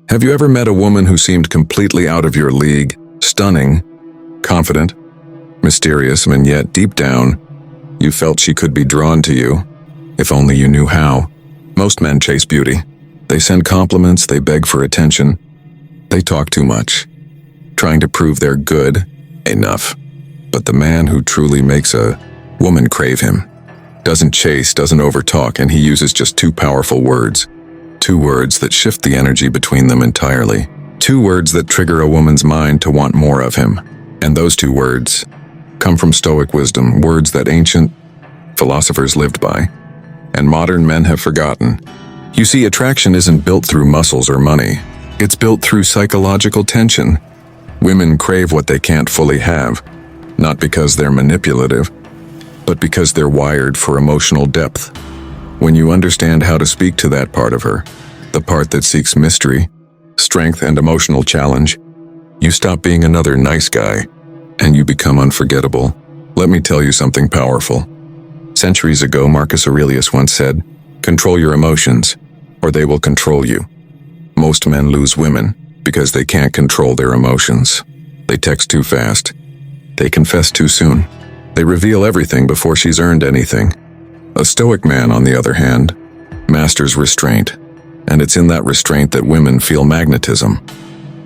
Have you ever met a woman who seemed completely out of your league, stunning, confident, mysterious, and yet deep down, you felt she could be drawn to you, if only you knew how? Most men chase beauty. They send compliments, they beg for attention. They talk too much, trying to prove they're good enough. But the man who truly makes a woman crave him doesn't chase, doesn't overtalk, and he uses just two powerful words. Two words that shift the energy between them entirely. Two words that trigger a woman's mind to want more of him. And those two words come from Stoic wisdom, words that ancient philosophers lived by, and modern men have forgotten. You see, attraction isn't built through muscles or money. It's built through psychological tension. Women crave what they can't fully have, not because they're manipulative, but because they're wired for emotional depth. When you understand how to speak to that part of her, the part that seeks mystery, strength, and emotional challenge, you stop being another nice guy, and you become unforgettable. Let me tell you something powerful. Centuries ago, Marcus Aurelius once said, "Control your emotions, or they will control you." Most men lose women because they can't control their emotions. They text too fast. They confess too soon. They reveal everything before she's earned anything. A Stoic man, on the other hand, masters restraint, and it's in that restraint that women feel magnetism.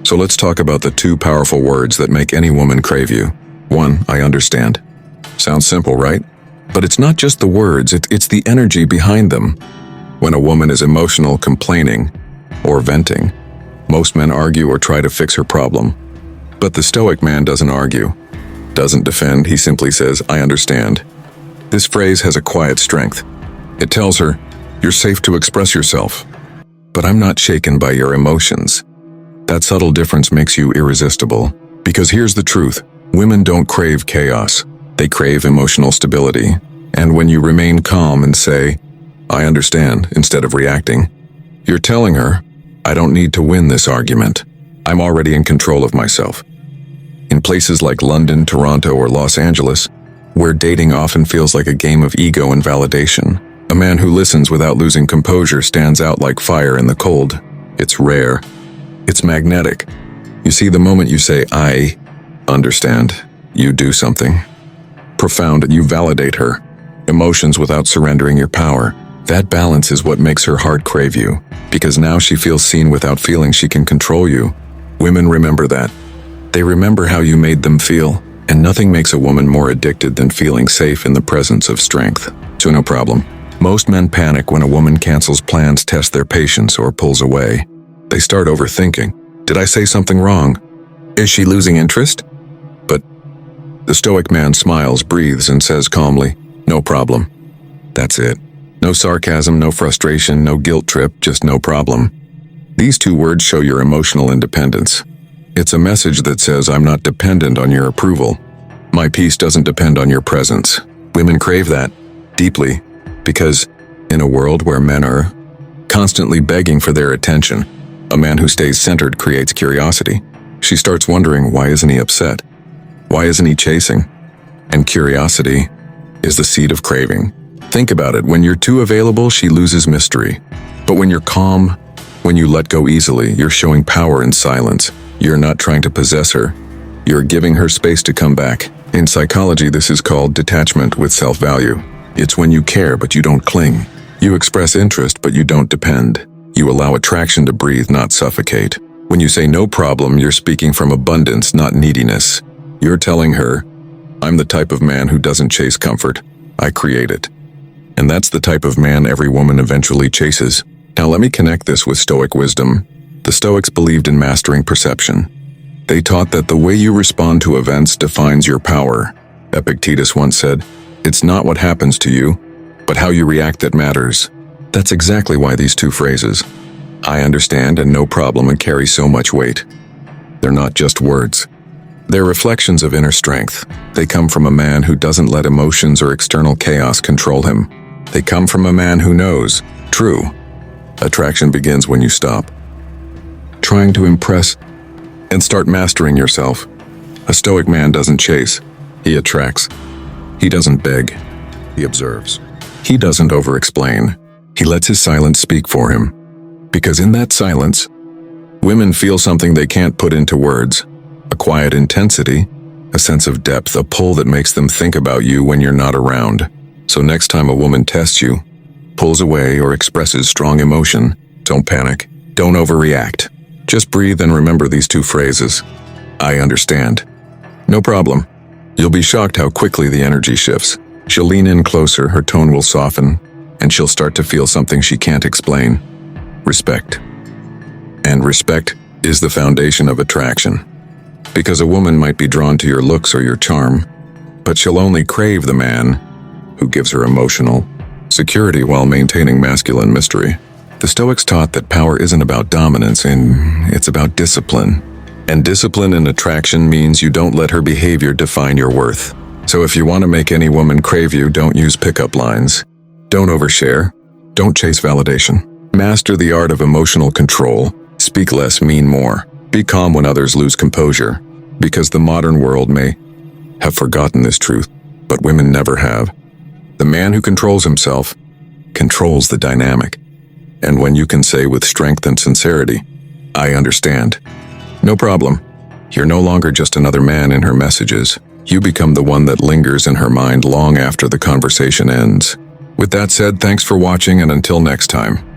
So let's talk about the two powerful words that make any woman crave you. One, I understand. Sounds simple, right? But it's not just the words, it's the energy behind them. When a woman is emotional, complaining, or venting, most men argue or try to fix her problem. But the Stoic man doesn't argue, doesn't defend, he simply says, I understand. This phrase has a quiet strength. It tells her, you're safe to express yourself, but I'm not shaken by your emotions. That subtle difference makes you irresistible. Because here's the truth, women don't crave chaos. They crave emotional stability. And when you remain calm and say, I understand, instead of reacting, you're telling her, I don't need to win this argument. I'm already in control of myself. In places like London, Toronto, or Los Angeles, where dating often feels like a game of ego and validation, a man who listens without losing composure stands out like fire in the cold. It's rare. It's magnetic. You see, the moment you say, I understand, you do something profound. You validate her emotions without surrendering your power. That balance is what makes her heart crave you, because now she feels seen without feeling she can control you. Women remember that. They remember how you made them feel, and nothing makes a woman more addicted than feeling safe in the presence of strength. So no problem. Most men panic when a woman cancels plans, tests their patience, or pulls away. They start overthinking. Did I say something wrong? Is she losing interest? But the Stoic man smiles, breathes, and says calmly, no problem. That's it. No sarcasm, no frustration, no guilt trip, just no problem. These two words show your emotional independence. It's a message that says, I'm not dependent on your approval. My peace doesn't depend on your presence. Women crave that deeply because in a world where men are constantly begging for their attention, a man who stays centered creates curiosity. She starts wondering, why isn't he upset? Why isn't he chasing? And curiosity is the seed of craving. Think about it. When you're too available, she loses mystery. But when you're calm, when you let go easily, you're showing power in silence. You're not trying to possess her. You're giving her space to come back. In psychology, this is called detachment with self-value. It's when you care, but you don't cling. You express interest, but you don't depend. You allow attraction to breathe, not suffocate. When you say no problem, you're speaking from abundance, not neediness. You're telling her, I'm the type of man who doesn't chase comfort. I create it. And that's the type of man every woman eventually chases. Now let me connect this with Stoic wisdom. The Stoics believed in mastering perception. They taught that the way you respond to events defines your power. Epictetus once said, it's not what happens to you, but how you react that matters. That's exactly why these two phrases, I understand and no problem, carry so much weight. They're not just words. They're reflections of inner strength. They come from a man who doesn't let emotions or external chaos control him. They come from a man who knows, true, attraction begins when you stop trying to impress and start mastering yourself. A Stoic man doesn't chase, he attracts. He doesn't beg, he observes. He doesn't over-explain. He lets his silence speak for him. Because in that silence, Women feel something they can't put into words. A quiet intensity, a sense of depth, a pull that makes them think about you when you're not around. So next time a woman tests you, pulls away, or expresses strong emotion, don't panic. Don't overreact. Just breathe and remember these two phrases. I understand. No problem. You'll be shocked how quickly the energy shifts. She'll lean in closer, her tone will soften, and she'll start to feel something she can't explain. Respect. And respect is the foundation of attraction. Because a woman might be drawn to your looks or your charm, but she'll only crave the man who gives her emotional security while maintaining masculine mystery. The Stoics taught that power isn't about dominance, and it's about discipline. And discipline in attraction means you don't let her behavior define your worth. So if you want to make any woman crave you, don't use pickup lines. Don't overshare. Don't chase validation. Master the art of emotional control. Speak less, mean more. Be calm when others lose composure. Because the modern world may have forgotten this truth, but women never have. The man who controls himself controls the dynamic. And when you can say with strength and sincerity, I understand. No problem. You're no longer just another man in her messages. You become the one that lingers in her mind long after the conversation ends. With that said, thanks for watching, and until next time.